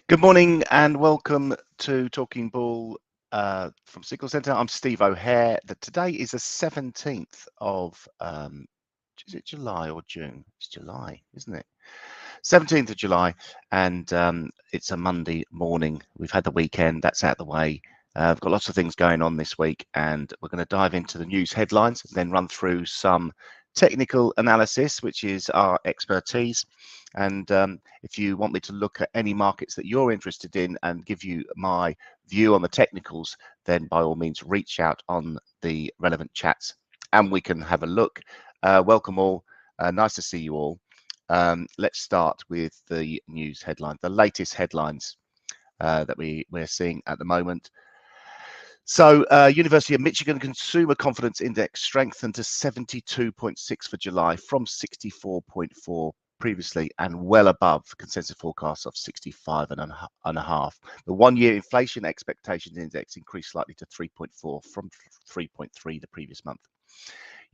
Good morning and welcome to Talking Bull from Signal Centre. I'm Steve O'Hare. Today is the 17th of, is it July or June? It's July, isn't it? 17th of July, and it's a Monday morning. We've had the weekend, that's out of the way. We've got lots of things going on this week, and we're going to dive into the news headlines and then run through some technical analysis, which is our expertise. And if you want me to look at any markets that you're interested in and give you my view on the technicals, then by all means reach out on the relevant chats and we can have a look. Welcome all. Nice to see you all. Let's start with the news headlines, the latest headlines that we're seeing at the moment. So, University of Michigan Consumer Confidence Index strengthened to 72.6 for July from 64.4 previously, and well above consensus forecasts of 65 and a half. The one-year inflation expectations index increased slightly to 3.4 from 3.3 the previous month.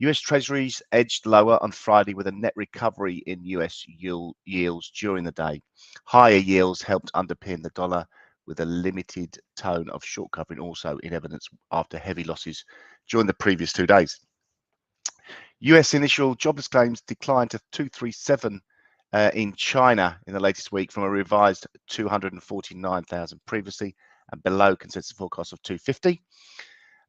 US Treasuries edged lower on Friday with a net recovery in US yields during the day. Higher yields helped underpin the dollar, with a limited tone of short covering also in evidence after heavy losses during the previous 2 days. US initial jobless claims declined to 237 in China in the latest week from a revised 249,000 previously and below consensus forecast of 250.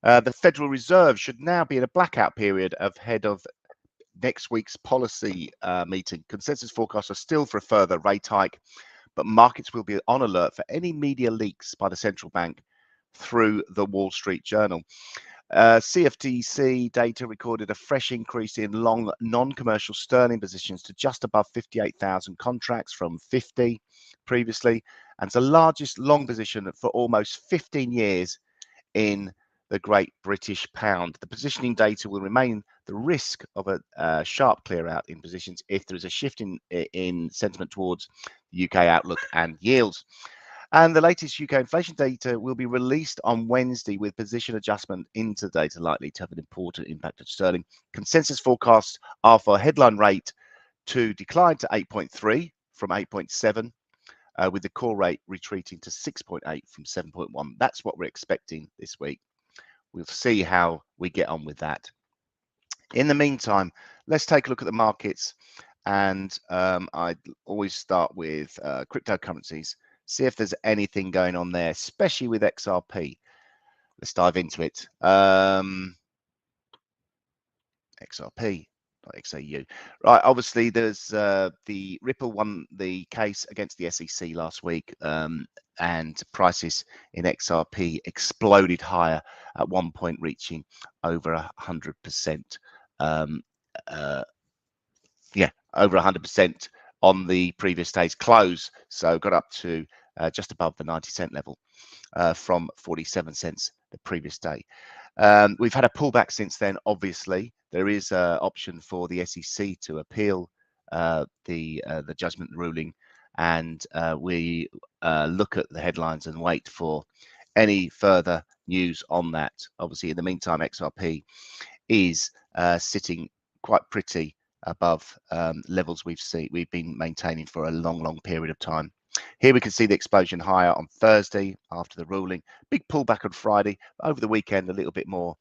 The Federal Reserve should now be in a blackout period ahead of next week's policy meeting. Consensus forecasts are still for a further rate hike, but markets will be on alert for any media leaks by the central bank through the Wall Street Journal. CFTC data recorded a fresh increase in long non-commercial sterling positions to just above 58,000 contracts from 50 previously, and it's the largest long position for almost 15 years in the Great British Pound. The positioning data will remain the risk of a sharp clear out in positions if there is a shift in sentiment towards the UK outlook and yields. And the latest UK inflation data will be released on Wednesday, with position adjustment into the data likely to have an important impact on sterling. Consensus forecasts are for headline rate to decline to 8.3 from 8.7. With the core rate retreating to 6.8 from 7.1. That's what we're expecting this week. We'll see how we get on with that. In the meantime, let's take a look at the markets. And I always start with cryptocurrencies, see if there's anything going on there, especially with XRP. Let's dive into it. XRP. XAU. Right, obviously there's the Ripple won the case against the SEC last week, and prices in XRP exploded higher at one point, reaching over 100%. Yeah, over 100% on the previous day's close, so got up to just above the 90-cent level from 47 cents the previous day. We've had a pullback since then. Obviously, there is an option for the SEC to appeal the judgment ruling, and we look at the headlines and wait for any further news on that. Obviously, in the meantime, XRP is sitting quite pretty above levels we've been maintaining for a long period of time. Here we can see the explosion higher on Thursday after the ruling. Big pullback on Friday. Over the weekend, a little bit more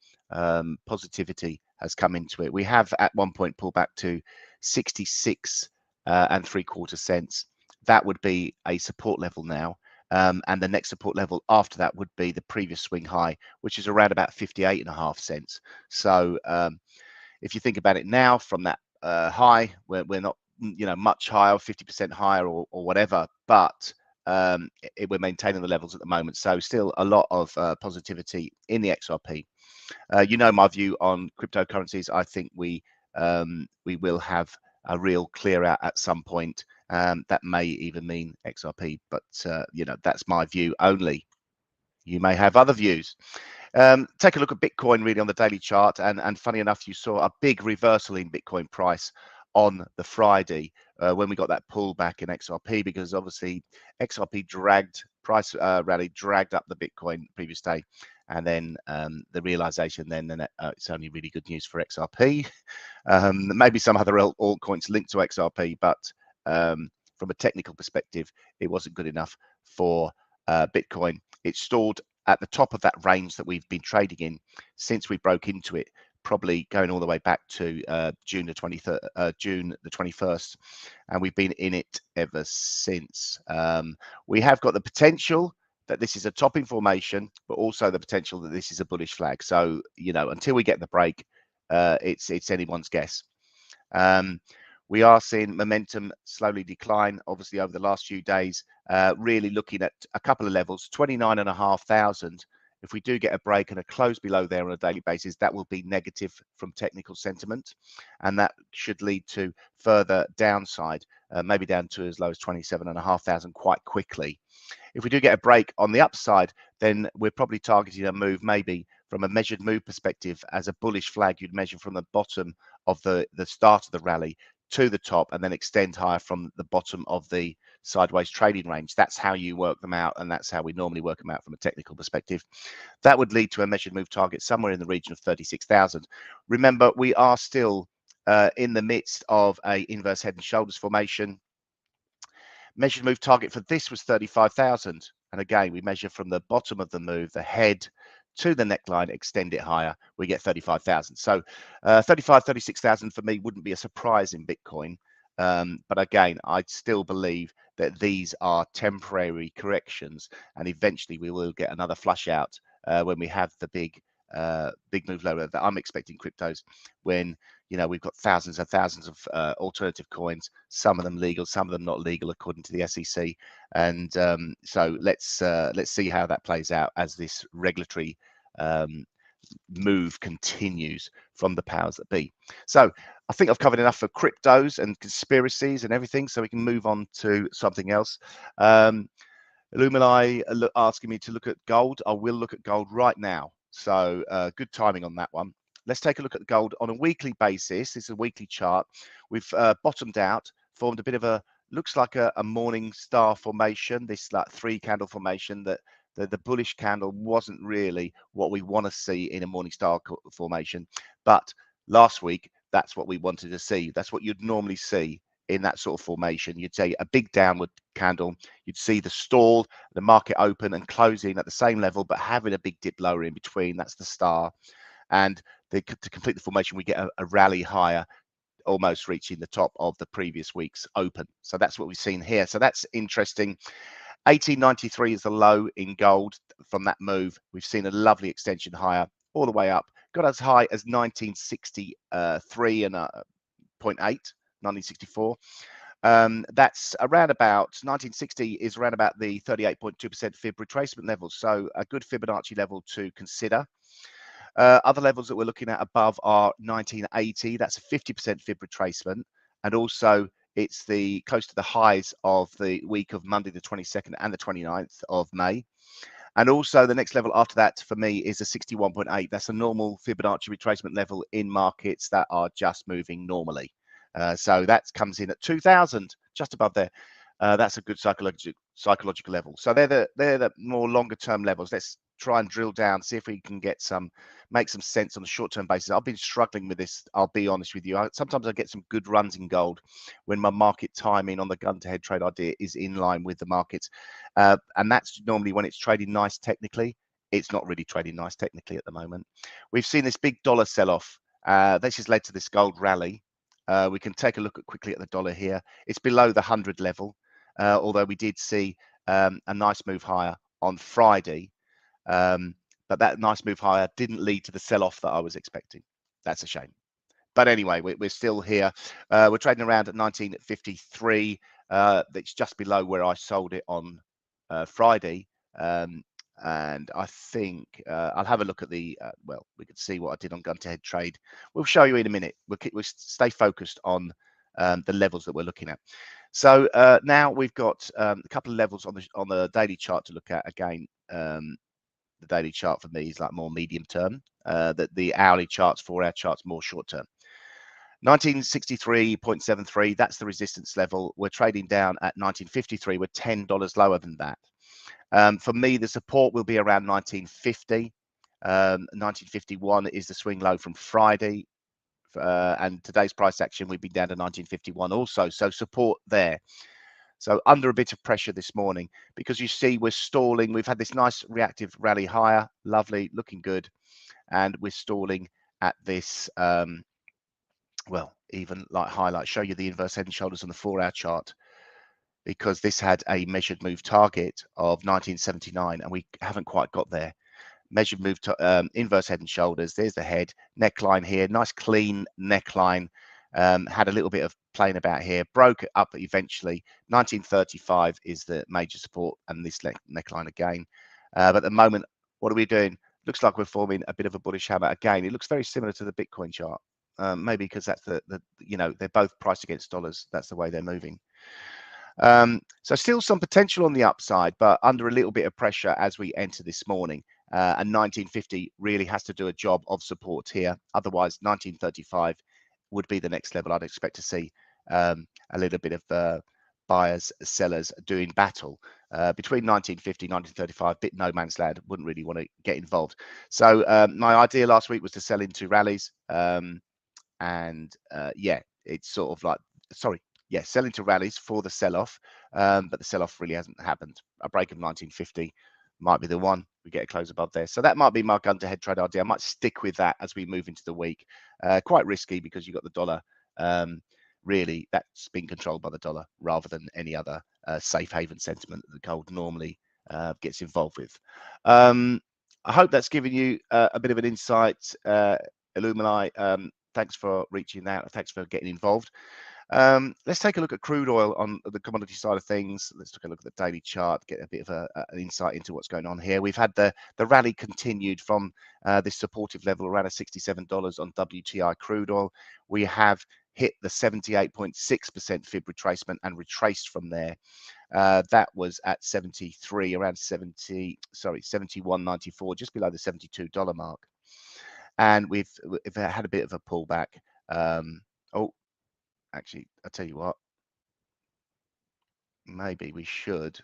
positivity has come into it. We have at one point pulled back to 66 and 3/4 cents. That would be a support level now. And the next support level after that would be the previous swing high, which is around about 58.5 cents. So if you think about it now from that high, we're not much higher, 50% higher or whatever, but we're maintaining the levels at the moment. So still a lot of positivity in the XRP. My view on cryptocurrencies. I think we will have a real clear out at some point. That may even mean XRP, but that's my view only. You may have other views. Take a look at Bitcoin really on the daily chart, and funny enough, you saw a big reversal in Bitcoin price on the Friday when we got that pullback in XRP, because obviously XRP price rally dragged up the Bitcoin previous day, and then the realization then it's only really good news for XRP. Maybe some other altcoins linked to XRP, but from a technical perspective, it wasn't good enough for Bitcoin. It's stalled at the top of that range that we've been trading in since we broke into it, probably going all the way back to June the 21st, and we've been in it ever since. We have got the potential that this is a topping formation, but also the potential that this is a bullish flag. So, you know, until we get the break, it's anyone's guess. We are seeing momentum slowly decline, obviously, over the last few days, really looking at a couple of levels, 29,500. If we do get a break and a close below there on a daily basis, that will be negative from technical sentiment, and that should lead to further downside, maybe down to as low as 27,500 quite quickly. If we do get a break on the upside, then we're probably targeting a move maybe from a measured move perspective as a bullish flag. You'd measure from the bottom of the start of the rally to the top and then extend higher from the bottom of the sideways trading range. That's how you work them out, and that's how we normally work them out from a technical perspective. That would lead to a measured move target somewhere in the region of 36,000. Remember, we are still in the midst of a inverse head and shoulders formation. Measured move target for this was 35,000. And again, we measure from the bottom of the move, the head to the neckline, extend it higher, we get 35,000. So 36,000 for me wouldn't be a surprise in Bitcoin. But again, I'd still believe that these are temporary corrections, and eventually we will get another flush out when we have the big move lower that I'm expecting cryptos, when, you know, we've got thousands and thousands of alternative coins, some of them legal, some of them not legal according to the SEC. And so let's see how that plays out as this regulatory move continues from the powers that be. So I think I've covered enough for cryptos and conspiracies and everything, so we can move on to something else. Illumini asking me to look at gold. I will look at gold right now. So good timing on that one. Let's take a look at gold on a weekly basis. This is a weekly chart. We've bottomed out, formed a bit of a, looks like a morning star formation, this like 3-candle formation. That the bullish candle wasn't really what we want to see in a morning star formation. But last week, that's what we wanted to see. That's what you'd normally see in that sort of formation. You'd say a big downward candle, you'd see the stall, the market open and closing at the same level, but having a big dip lower in between. That's the star. And to complete the formation, we get a rally higher, almost reaching the top of the previous week's open. So that's what we've seen here. So that's interesting. 1893 is the low in gold from that move. We've seen a lovely extension higher all the way up, got as high as 1963 and 0.8, 1964. That's around about 1960 is around about the 38.2% fib retracement level. So a good Fibonacci level to consider. Other levels that we're looking at above are 1980. That's a 50% fib retracement, and also it's the close to the highs of the week of Monday the 22nd and the 29th of May. And also the next level after that for me is a 61.8. That's a normal Fibonacci retracement level in markets that are just moving normally. So that comes in at 2000, just above there. That's a good psychological level. So they're the more longer term levels. Let's try and drill down, see if we can make some sense on a short-term basis. I've been struggling with this, I'll be honest with you. Sometimes I get some good runs in gold when my market timing on the gun-to-head trade idea is in line with the markets. And that's normally when it's trading nice technically. It's not really trading nice technically at the moment. We've seen this big dollar sell-off. This has led to this gold rally. We can take a look quickly at the dollar here. It's below the 100 level, although we did see a nice move higher on Friday. But that nice move higher didn't lead to the sell-off that I was expecting. That's a shame. But anyway, we're still here. We're trading around at 1953. That's just below where I sold it on Friday. And I think I'll have a look at the, well, we could see what I did on gun-to-head trade. We'll show you in a minute. We'll stay focused on the levels that we're looking at. So now we've got a couple of levels on the daily chart to look at. Again, the daily chart for me is like more medium term. The hourly charts, 4-hour charts, more short term. 1963.73, that's the resistance level. We're trading down at 1953. We're $10 lower than that. For me, the support will be around 1950. 1951 is the swing low from Friday. And today's price action, we've been down to 1951 also. So support there. So under a bit of pressure this morning, because you see we're stalling. We've had this nice reactive rally higher, lovely, looking good, and we're stalling at this well, even like highlight, show you the inverse head and shoulders on the 4-hour chart, because this had a measured move target of 1979 and we haven't quite got there. Measured move to inverse head and shoulders. There's the head neckline here, nice clean neckline. Had a little bit of playing about here, broke it up eventually. 1935 is the major support, and this neckline again. But at the moment, what are we doing? Looks like we're forming a bit of a bullish hammer again. It looks very similar to the Bitcoin chart. Maybe because that's the you know, they're both priced against dollars. That's the way they're moving. So still some potential on the upside, but under a little bit of pressure as we enter this morning. And 1950 really has to do a job of support here. Otherwise, 1935 would be the next level I'd expect to see. A little bit of buyers, sellers doing battle. Between 1950 and 1935, bit no man's land, wouldn't really want to get involved. So my idea last week was to sell into rallies. Yeah, it's sort of like, sorry, yeah, selling to rallies for the sell-off, but the sell-off really hasn't happened. A break of 1950 might be the one. We get a close above there, so that might be my gun to head trade idea. I might stick with that as we move into the week. Quite risky because you've got the dollar. Really, that's being controlled by the dollar rather than any other safe haven sentiment that the gold normally gets involved with. I hope that's given you a bit of an insight, Illumini. Thanks for reaching out. Thanks for getting involved. Let's take a look at crude oil on the commodity side of things. Let's take a look at the daily chart, get a bit of an insight into what's going on here. We've had the rally continued from this supportive level around $67 on WTI crude oil. We have hit the 78.6% fib retracement and retraced from there. That was at 73, around 70, sorry, 71.94, just below the $72 mark. And we've had a bit of a pullback. Oh, actually, I'll tell you what, maybe we should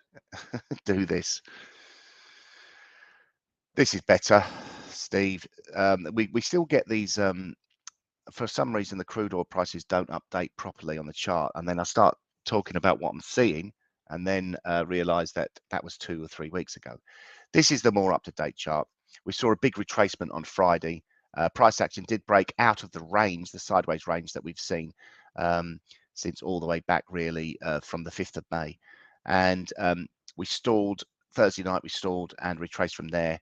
do this. This is better, Steve. We still get these, for some reason, the crude oil prices don't update properly on the chart. And then I start talking about what I'm seeing and then realize that that was 2 or 3 weeks ago. This is the more up-to-date chart. We saw a big retracement on Friday. Price action did break out of the range, the sideways range that we've seen since all the way back really from the 5th of May. And we stalled Thursday night, we stalled and retraced from there.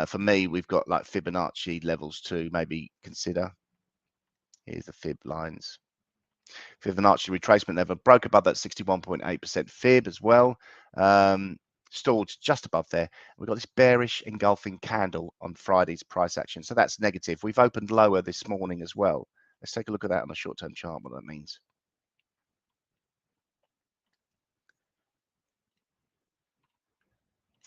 For me, we've got like Fibonacci levels to maybe consider. Here's the fib lines. Fibonacci retracement level broke above that 61.8% fib as well. Stalled just above there. We've got this bearish engulfing candle on Friday's price action. So that's negative. We've opened lower this morning as well. Let's take a look at that on a short-term chart, what that means.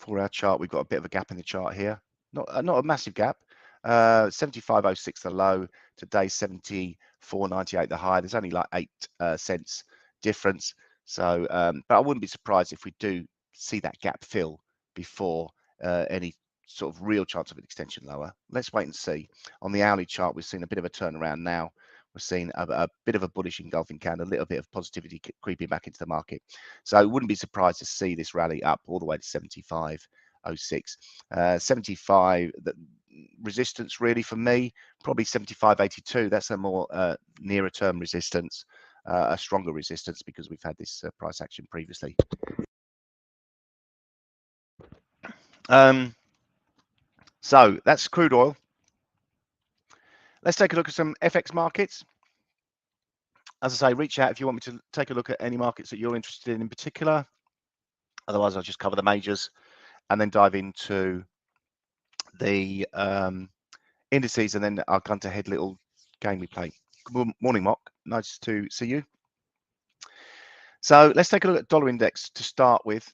4-hour chart, we've got a bit of a gap in the chart here. Not a massive gap. 75.06 the low, today 74.98 the high. There's only like 8 cents difference. So, but I wouldn't be surprised if we do see that gap fill before any sort of real chance of an extension lower. Let's wait and see. On the hourly chart, we've seen a bit of a turnaround now. We're seeing a bit of a bullish engulfing candle, a little bit of positivity creeping back into the market. So I wouldn't be surprised to see this rally up all the way to 75.06. 75, the resistance really for me, probably 75.82. That's a more nearer term resistance, a stronger resistance because we've had this price action previously. So that's crude oil. Let's take a look at some FX markets. As I say, reach out if you want me to take a look at any markets that you're interested in particular. Otherwise, I'll just cover the majors and then dive into the indices, and then I'll come to head little game we play. Good morning, Mock. Nice to see you. So let's take a look at dollar index to start with.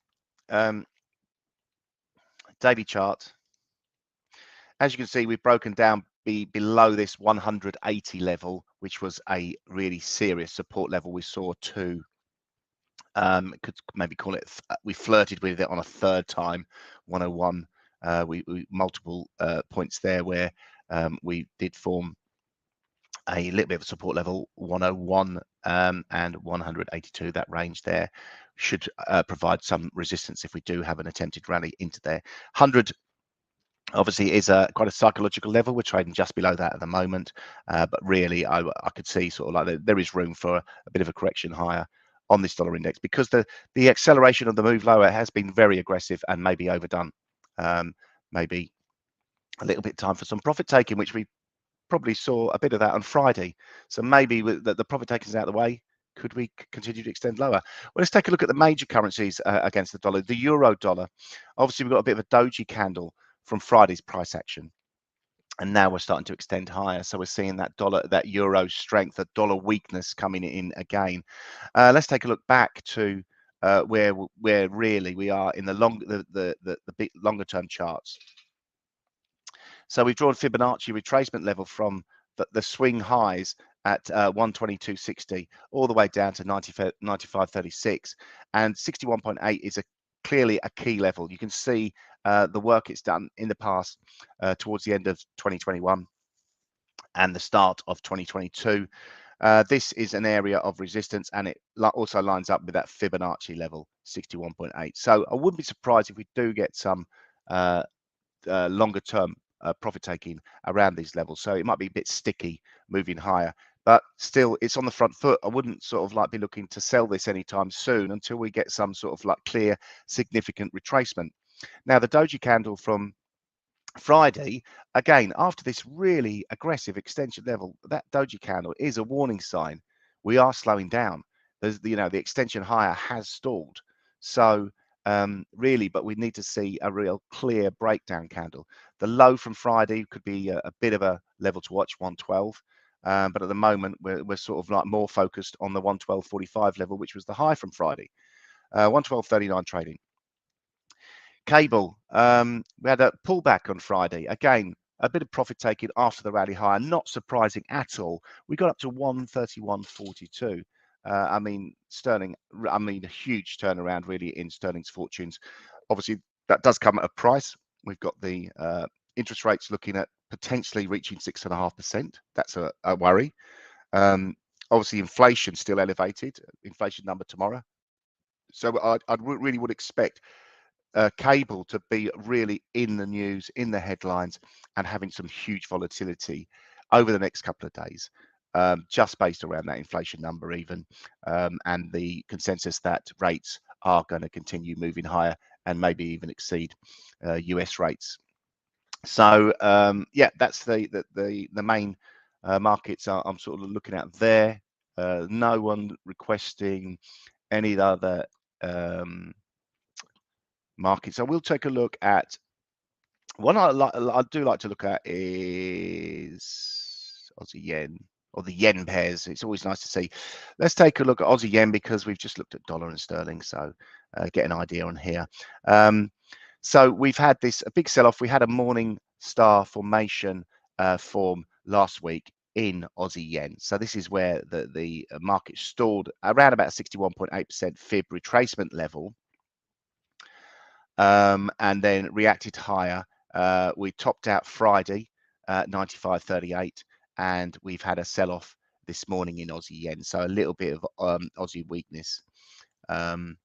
Daily chart. As you can see, we've broken down below this 180 level, which was a really serious support level. We saw two, could maybe call it, we flirted with it on a third time, 101. We multiple points there where we did form a little bit of a support level, 101 and 182, that range there. should provide some resistance if we do have an attempted rally into there. 100 obviously is quite a psychological level. We're trading just below that at the moment, but really I could see sort of like there is room for a bit of a correction higher on this dollar index, because the acceleration of the move lower has been very aggressive and maybe overdone. Maybe a little bit time for some profit taking, which we probably saw a bit of that on Friday. So maybe with the profit taking is out of the way, could we continue to extend lower? Well, let's take a look at the major currencies against the dollar. The euro dollar, obviously we've got a bit of a doji candle from Friday's price action, and now we're starting to extend higher. So we're seeing that euro strength, that dollar weakness coming in again. Let's take a look back to where really we are in the big longer term charts. So we've drawn Fibonacci retracement level from the swing highs at 122.60 all the way down to 95.36, and 61.8 is clearly a key level. You can see the work it's done in the past towards the end of 2021 and the start of 2022. This is an area of resistance, and it also lines up with that Fibonacci level, 61.8. So I wouldn't be surprised if we do get some longer term profit taking around these levels. So it might be a bit sticky moving higher, but still it's on the front foot. I wouldn't sort of like be looking to sell this anytime soon until we get some sort of like clear, significant retracement. Now the doji candle from Friday, again, after this really aggressive extension level, that doji candle is a warning sign. We are slowing down. There's, the extension higher has stalled. So really, but we need to see a real clear breakdown candle. The low from Friday could be a bit of a level to watch, 112. But at the moment, we're sort of like more focused on the 112.45 level, which was the high from Friday. 112.39 trading. Cable, we had a pullback on Friday. Again, a bit of profit taking after the rally high, not surprising at all. We got up to 131.42. I mean, sterling, a huge turnaround really in sterling's fortunes. Obviously, that does come at a price. We've got the interest rates looking at potentially reaching 6.5%. That's a worry. Obviously, inflation still elevated, inflation number tomorrow. So I really would expect cable to be really in the news, in the headlines, and having some huge volatility over the next couple of days, just based around that inflation number even, and the consensus that rates are going to continue moving higher and maybe even exceed US rates. So yeah, that's the main markets I'm sort of looking at there. No one requesting any other markets. I will take a look at one I do like to look at is Aussie yen, or the yen pairs. It's always nice to see. Let's take a look at Aussie yen, because we've just looked at dollar and sterling, so get an idea on here. So we've had a big sell-off. We had a morning star formation form last week in Aussie yen. So this is where the market stalled around about 61.8% fib retracement level, and then reacted higher. We topped out Friday at 95.38, and we've had a sell-off this morning in Aussie yen. So a little bit of Aussie weakness. You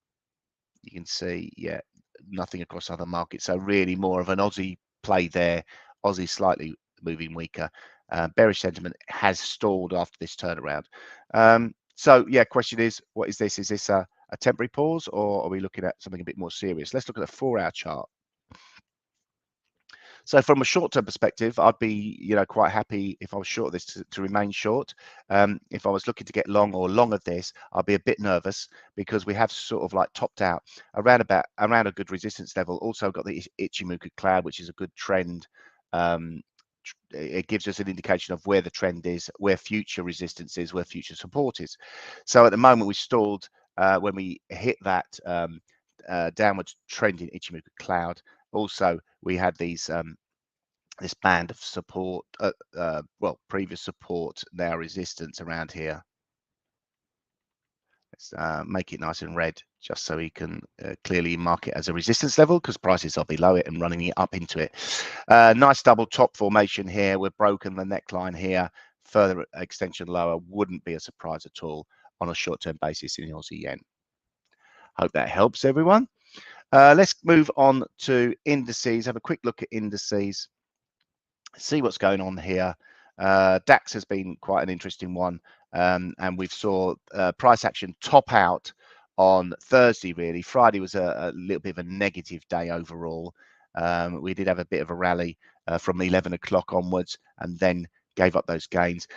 can see, yeah, nothing across other markets. So really more of an Aussie play there. Aussie slightly moving weaker. Bearish sentiment has stalled after this turnaround. So yeah, question is, what is this? Is this a temporary pause, or are we looking at something a bit more serious? Let's look at the 4-hour chart. So from a short-term perspective, I'd be, quite happy if I was short of this to remain short. If I was looking to get long or long of this, I'd be a bit nervous, because we have sort of like topped out around a good resistance level. Also got the Ichimoku cloud, which is a good trend. It gives us an indication of where the trend is, where future resistance is, where future support is. So at the moment we stalled when we hit that downward trending Ichimoku cloud. Also, we had these this band of support, well, previous support, now resistance around here. Let's make it nice and red, just so we can clearly mark it as a resistance level, because prices are below it and running it up into it. Nice double top formation here. We've broken the neckline here. Further extension lower wouldn't be a surprise at all on a short-term basis in Aussie yen. Hope that helps everyone. Let's move on to indices. Have a quick look at indices. See what's going on here. DAX has been quite an interesting one, and we've saw price action top out on Thursday. Really, Friday was a little bit of a negative day overall. We did have a bit of a rally from 11 o'clock onwards, and then gave up those gains.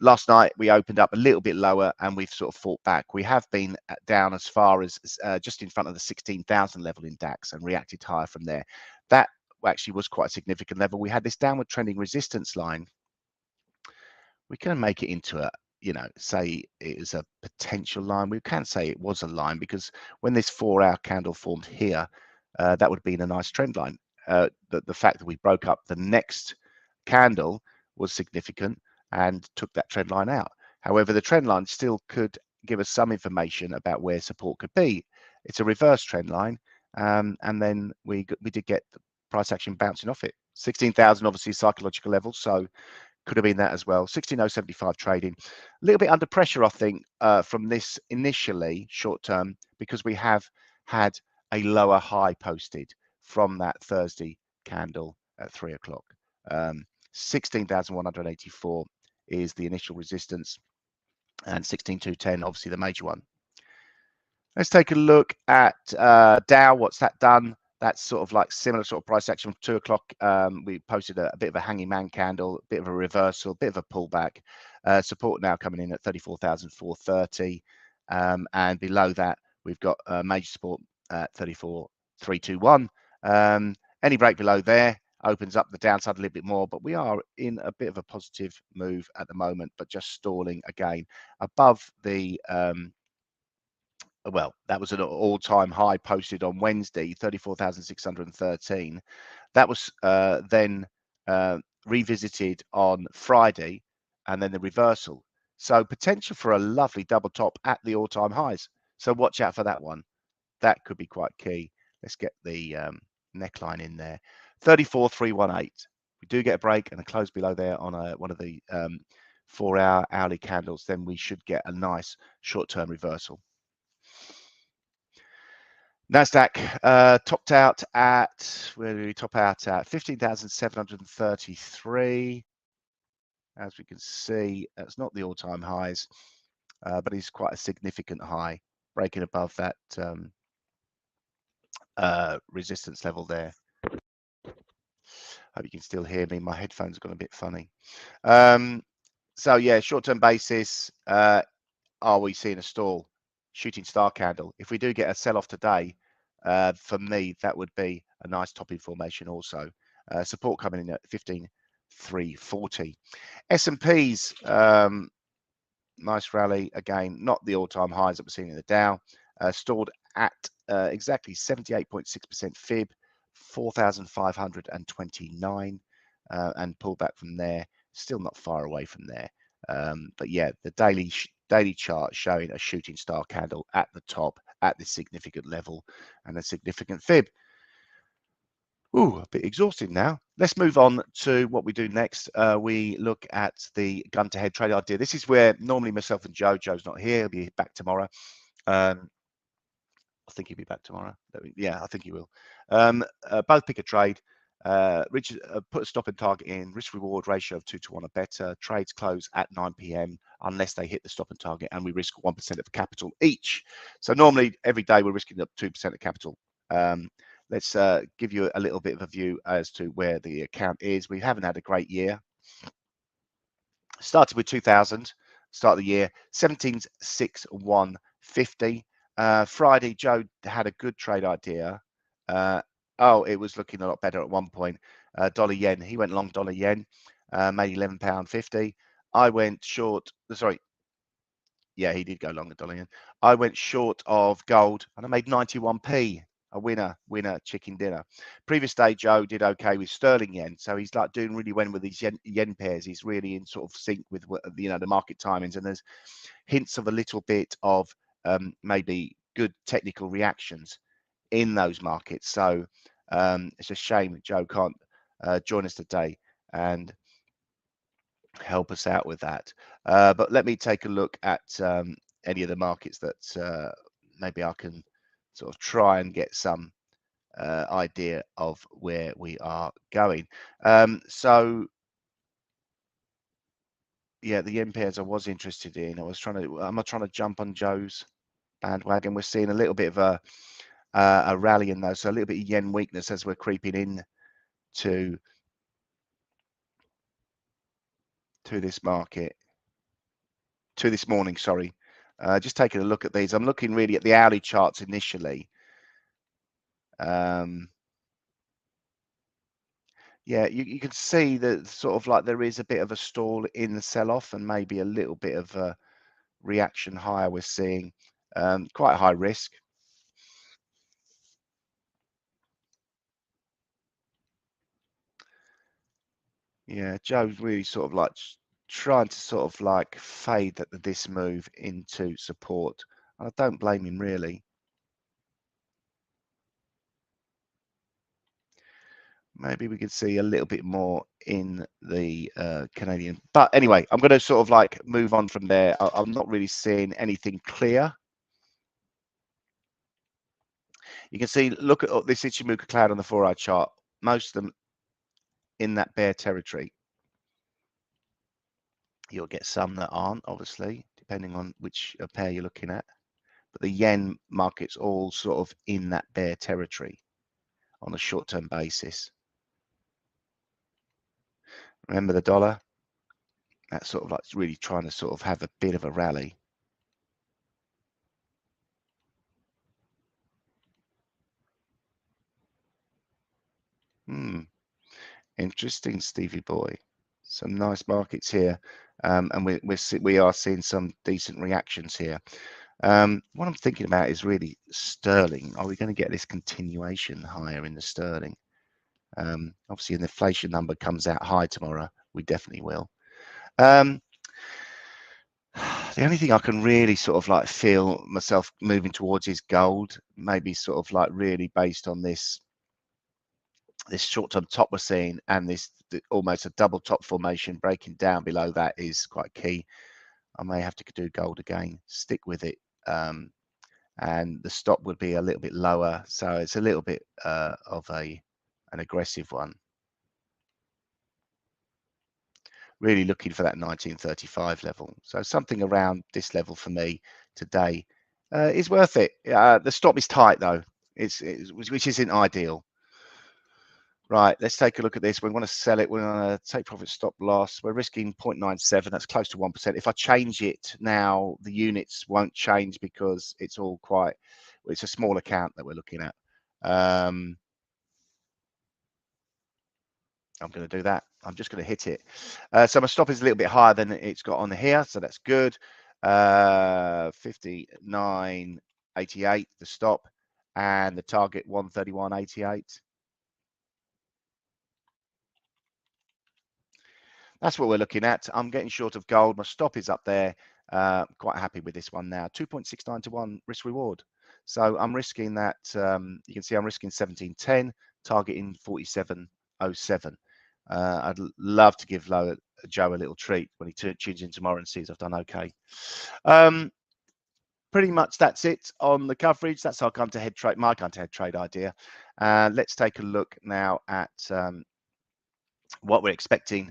Last night we opened up a little bit lower, and we've sort of fought back. We have been down as far as just in front of the 16,000 level in DAX and reacted higher from there. That actually was quite a significant level. We had this downward trending resistance line. We can make it into a, say it is a potential line. We can say it was a line, because when this 4-hour candle formed here, that would have been a nice trend line. The fact that we broke up the next candle was significant and took that trend line out. However, the trend line still could give us some information about where support could be. It's a reverse trend line, and then we did get the price action bouncing off it. 16,000 obviously psychological level, so could have been that as well. 16,075 trading, a little bit under pressure, I think, from this initially short term, because we have had a lower high posted from that Thursday candle at 3 o'clock. 16,184 is the initial resistance, and 16,210 obviously the major one. Let's take a look at Dow. What's that done? That's sort of like similar sort of price action from 2 o'clock. We posted a bit of a hanging man candle, a bit of a reversal, a bit of a pullback. Support now coming in at 34,430, and below that we've got major support at 34,321. Any break below there opens up the downside a little bit more, but we are in a bit of a positive move at the moment, but just stalling again above the well, that was an all-time high posted on Wednesday, 34,613. That was then revisited on Friday, and then the reversal. So potential for a lovely double top at the all-time highs. So watch out for that one. That could be quite key. Let's get the neckline in there. 34,318. We do get a break and a close below there on one of the 4-hour hourly candles, then we should get a nice short-term reversal. Nasdaq topped out at, where did we top out at? 15,733. As we can see, that's not the all-time highs, but it's quite a significant high, breaking above that resistance level there. Hope you can still hear me. My headphones have gone a bit funny. So yeah, short-term basis, are we seeing a stall? Shooting star candle. If we do get a sell-off today, for me, that would be a nice topping formation also. Support coming in at 15,340. S&Ps, nice rally. Again, not the all-time highs that we're seeing in the Dow. Stalled at exactly 78.6% fib, 4,529, and pulled back from there. Still not far away from there. But yeah, the daily chart showing a shooting star candle at the top at this significant level and a significant fib. Ooh, a bit exhausting now. Let's move on to what we do next. We look at the gun to head trade idea. This is where normally myself and Joe's not here. He'll be back tomorrow. I think he'll be back tomorrow. Yeah, I think he will. Both pick a trade. Richard put a stop and target in, risk reward ratio of 2-to-1 or better. Trades close at 9 p.m. unless they hit the stop and target, and we risk 1% of capital each. So normally every day we're risking up 2% of capital. Let's give you a little bit of a view as to where the account is. We haven't had a great year. Started with 2,000, start of the year, 17,650. Friday, Joe had a good trade idea. It was looking a lot better at one point. Dollar yen, he went long dollar yen, made £11.50. I went short, sorry, yeah, he did go long at dollar yen. I went short of gold and I made 91p. A winner chicken dinner. Previous day, Joe did okay with sterling yen, so he's like doing really well with these yen pairs. He's really in sort of sync with the market timings, and there's hints of a little bit of maybe good technical reactions in those markets. So it's a shame that Joe can't join us today and help us out with that. But let me take a look at any of the markets that maybe I can sort of try and get some idea of where we are going. So yeah, the yen pairs I was interested in. I'm not trying to jump on Joe's bandwagon. We're seeing a little bit of a rally in those, so a little bit of yen weakness as we're creeping in to this market, to this morning, sorry. Just taking a look at these. I'm looking really at the hourly charts initially. Yeah, you can see that sort of like there is a bit of a stall in the sell-off and maybe a little bit of a reaction higher we're seeing. Quite high risk. Yeah, Joe's really sort of like trying to sort of like fade this move into support. And I don't blame him really. Maybe we could see a little bit more in the Canadian. But anyway, I'm going to sort of like move on from there. I'm not really seeing anything clear. You can see, look at this Ichimoku cloud on the 4-hour chart. Most of them in that bear territory. You'll get some that aren't, obviously, depending on which pair you're looking at. But the yen market's all sort of in that bear territory on a short-term basis. Remember the dollar? That's sort of like really trying to sort of have a bit of a rally. Interesting, Stevie boy. Some nice markets here, and we are seeing some decent reactions here. What I'm thinking about is really sterling. Are we going to get this continuation higher in the sterling? Obviously, an inflation number comes out high tomorrow. We definitely will. The only thing I can really sort of like feel myself moving towards is gold, maybe sort of like really based on this short-term top we're seeing and this almost a double top formation breaking down below that is quite key. I may have to do gold again, stick with it, and the stop would be a little bit lower, so it's a little bit of an aggressive one. Really looking for that 1935 level, so something around this level for me today is worth it. The stop is tight though, which isn't ideal. Right, let's take a look at this. We want to sell it. We want to take profit stop loss. We're risking 0.97. That's close to 1%. If I change it now, the units won't change because it's all quite, it's a small account that we're looking at. I'm going to do that. I'm just going to hit it. So my stop is a little bit higher than it's got on here. So that's good. 59.88, the stop, and the target 131.88. That's what we're looking at. I'm getting short of gold. My stop is up there. Quite happy with this one now. 2.69 to 1 risk reward. So I'm risking that. You can see I'm risking 17.10, targeting 47.07. I'd love to give Joe a little treat when he tunes in tomorrow and sees I've done okay. Pretty much that's it on the coverage. That's our gun to head trade, my gun to head trade idea. Let's take a look now at what we're expecting.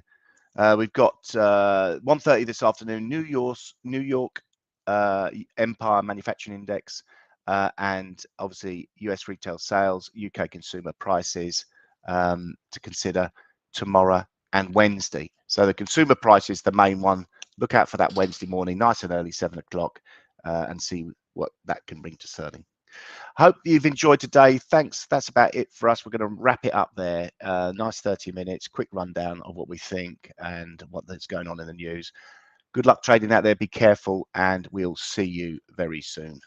We've got 1:30 this afternoon, New York Empire Manufacturing Index, and obviously US retail sales, UK consumer prices to consider tomorrow and Wednesday. So the consumer price is the main one. Look out for that Wednesday morning, nice and early, 7 o'clock, and see what that can bring to sterling. Hope you've enjoyed today. Thanks. That's about it for us. We're going to wrap it up there. Nice 30 minutes, quick rundown of what we think and what's going on in the news. Good luck trading out there. Be careful, and we'll see you very soon.